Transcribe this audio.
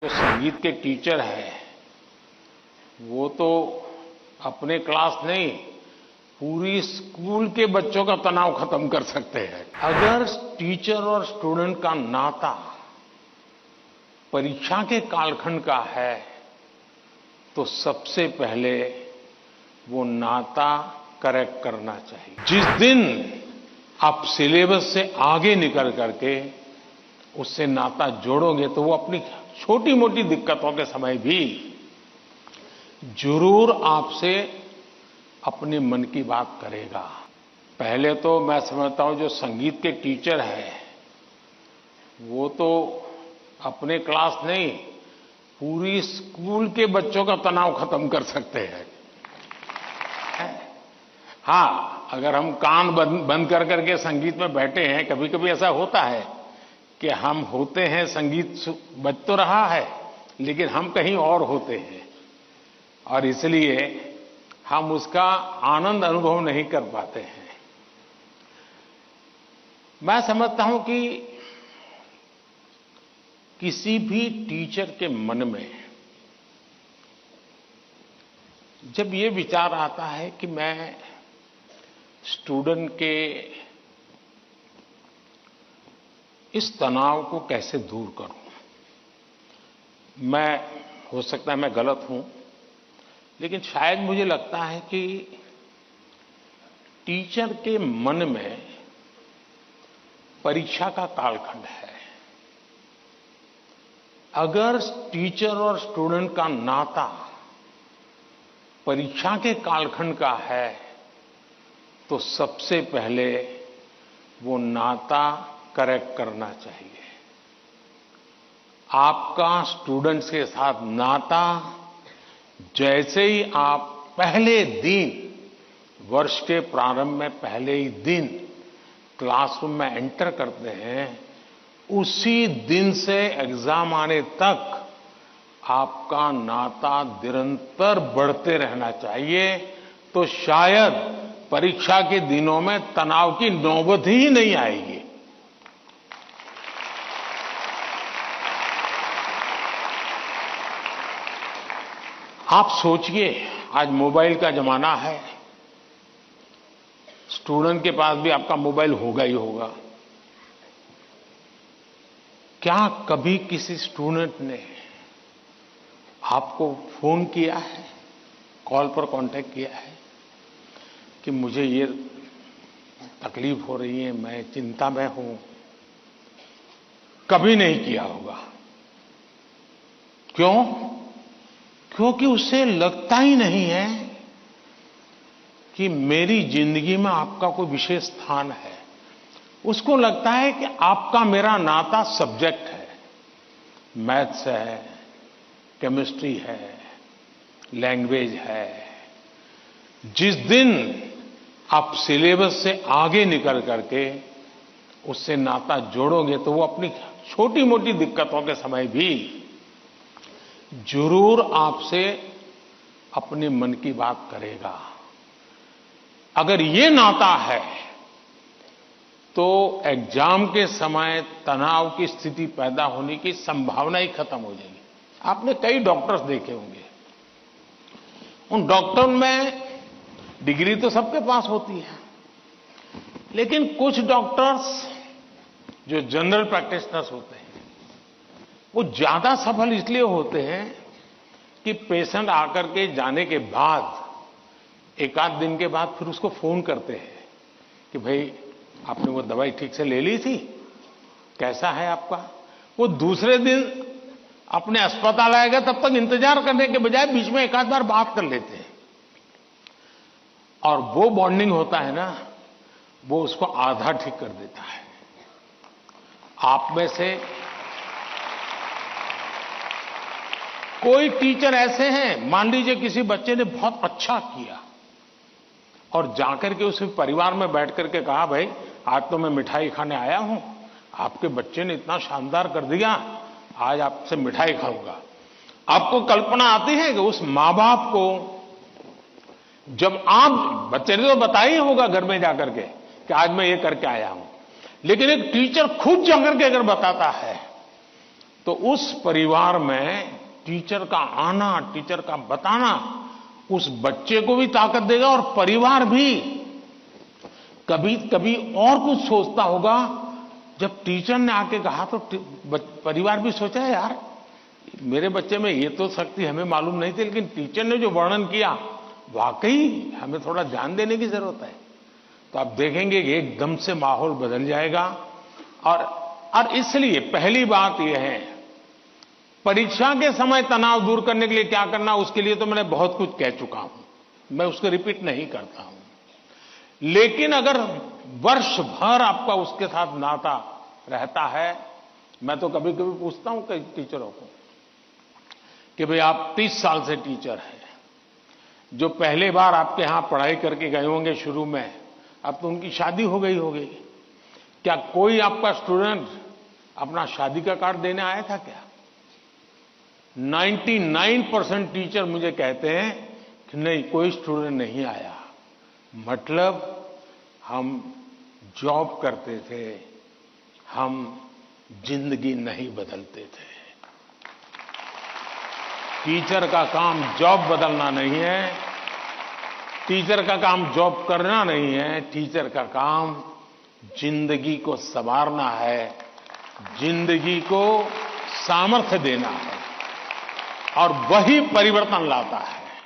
जो संगीत के टीचर हैं वो तो अपने क्लास नहीं पूरी स्कूल के बच्चों का तनाव खत्म कर सकते हैं। अगर टीचर और स्टूडेंट का नाता परीक्षा के कालखंड का है तो सबसे पहले वो नाता करेक्ट करना चाहिए। जिस दिन आप सिलेबस से आगे निकल करके उससे नाता जोड़ोगे तो वो अपनी छोटी मोटी दिक्कतों के समय भी जरूर आपसे अपने मन की बात करेगा। पहले तो मैं समझता हूं जो संगीत के टीचर हैं वो तो अपने क्लास नहीं पूरी स्कूल के बच्चों का तनाव खत्म कर सकते हैं। हाँ, अगर हम कान बंद कर करके संगीत में बैठे हैं, कभी कभी ऐसा होता है कि हम होते हैं, संगीत बज तो रहा है लेकिन हम कहीं और होते हैं और इसलिए हम उसका आनंद अनुभव नहीं कर पाते हैं। मैं समझता हूं कि किसी भी टीचर के मन में जब ये विचार आता है कि मैं स्टूडेंट के इस तनाव को कैसे दूर करूं, मैं हो सकता है मैं गलत हूं लेकिन शायद मुझे लगता है कि टीचर के मन में परीक्षा का कालखंड है। अगर टीचर और स्टूडेंट का नाता परीक्षा के कालखंड का है तो सबसे पहले वो नाता करेक्ट करना चाहिए। आपका स्टूडेंट्स के साथ नाता जैसे ही आप पहले दिन वर्ष के प्रारंभ में पहले ही दिन क्लासरूम में एंटर करते हैं उसी दिन से एग्जाम आने तक आपका नाता निरंतर बढ़ते रहना चाहिए। तो शायद परीक्षा के दिनों में तनाव की नौबत ही नहीं आएगी। आप सोचिए, आज मोबाइल का जमाना है, स्टूडेंट के पास भी आपका मोबाइल होगा ही होगा। क्या कभी किसी स्टूडेंट ने आपको फोन किया है, कॉल पर कांटेक्ट किया है कि मुझे ये तकलीफ हो रही है, मैं चिंता में हूं? कभी नहीं किया होगा। क्यों? क्योंकि उसे लगता ही नहीं है कि मेरी जिंदगी में आपका कोई विशेष स्थान है। उसको लगता है कि आपका मेरा नाता सब्जेक्ट है, मैथ्स है, केमिस्ट्री है, लैंग्वेज है। जिस दिन आप सिलेबस से आगे निकल करके उससे नाता जोड़ोगे तो वो अपनी छोटी मोटी दिक्कतों के समय भी जरूर आपसे अपने मन की बात करेगा। अगर ये नाता है तो एग्जाम के समय तनाव की स्थिति पैदा होने की संभावना ही खत्म हो जाएगी। आपने कई डॉक्टर्स देखे होंगे, उन डॉक्टर में डिग्री तो सबके पास होती है लेकिन कुछ डॉक्टर्स जो जनरल प्रैक्टिशनर्स होते हैं वो ज्यादा सफल इसलिए होते हैं कि पेशेंट आकर के जाने के बाद एक आध दिन के बाद फिर उसको फोन करते हैं कि भाई आपने वो दवाई ठीक से ले ली थी, कैसा है आपका? वो दूसरे दिन अपने अस्पताल आएगा तब तक इंतजार करने के बजाय बीच में एक आध बार बात कर लेते हैं और वो बॉन्डिंग होता है ना, वो उसको आधा ठीक कर देता है। आप में से कोई टीचर ऐसे हैं, मान लीजिए किसी बच्चे ने बहुत अच्छा किया और जाकर के उस परिवार में बैठ करके कहा भाई आज तो मैं मिठाई खाने आया हूं, आपके बच्चे ने इतना शानदार कर दिया, आज आपसे मिठाई खाऊंगा। आपको कल्पना आती है कि उस मां बाप को जब आप बच्चे ने तो बताया ही होगा घर में जाकर के कि आज मैं ये करके आया हूं, लेकिन एक टीचर खुद जाकर के अगर बताता है तो उस परिवार में टीचर का आना, टीचर का बताना उस बच्चे को भी ताकत देगा और परिवार भी कभी कभी और कुछ सोचता होगा। जब टीचर ने आके कहा तो परिवार भी सोचा है, यार मेरे बच्चे में ये तो शक्ति हमें मालूम नहीं थी, लेकिन टीचर ने जो वर्णन किया वाकई हमें थोड़ा ध्यान देने की जरूरत है। तो आप देखेंगे कि एकदम से माहौल बदल जाएगा। और इसलिए पहली बात यह है, परीक्षा के समय तनाव दूर करने के लिए क्या करना, उसके लिए तो मैंने बहुत कुछ कह चुका हूं, मैं उसको रिपीट नहीं करता हूं। लेकिन अगर वर्ष भर आपका उसके साथ नाता रहता है, मैं तो कभी कभी पूछता हूं कई टीचरों को कि भाई आप 30 साल से टीचर हैं, जो पहले बार आपके यहां पढ़ाई करके गए होंगे शुरू में, अब तो उनकी शादी हो गई होगी, क्या कोई आपका स्टूडेंट अपना शादी का कार्ड देने आया था क्या? 99% टीचर मुझे कहते हैं कि नहीं, कोई स्टूडेंट नहीं आया। मतलब हम जॉब करते थे, हम जिंदगी नहीं बदलते थे। टीचर का काम जॉब बदलना नहीं है, टीचर का काम जॉब करना नहीं है, टीचर का काम जिंदगी को संवारना है, जिंदगी को सामर्थ्य देना है, और वही परिवर्तन लाता है।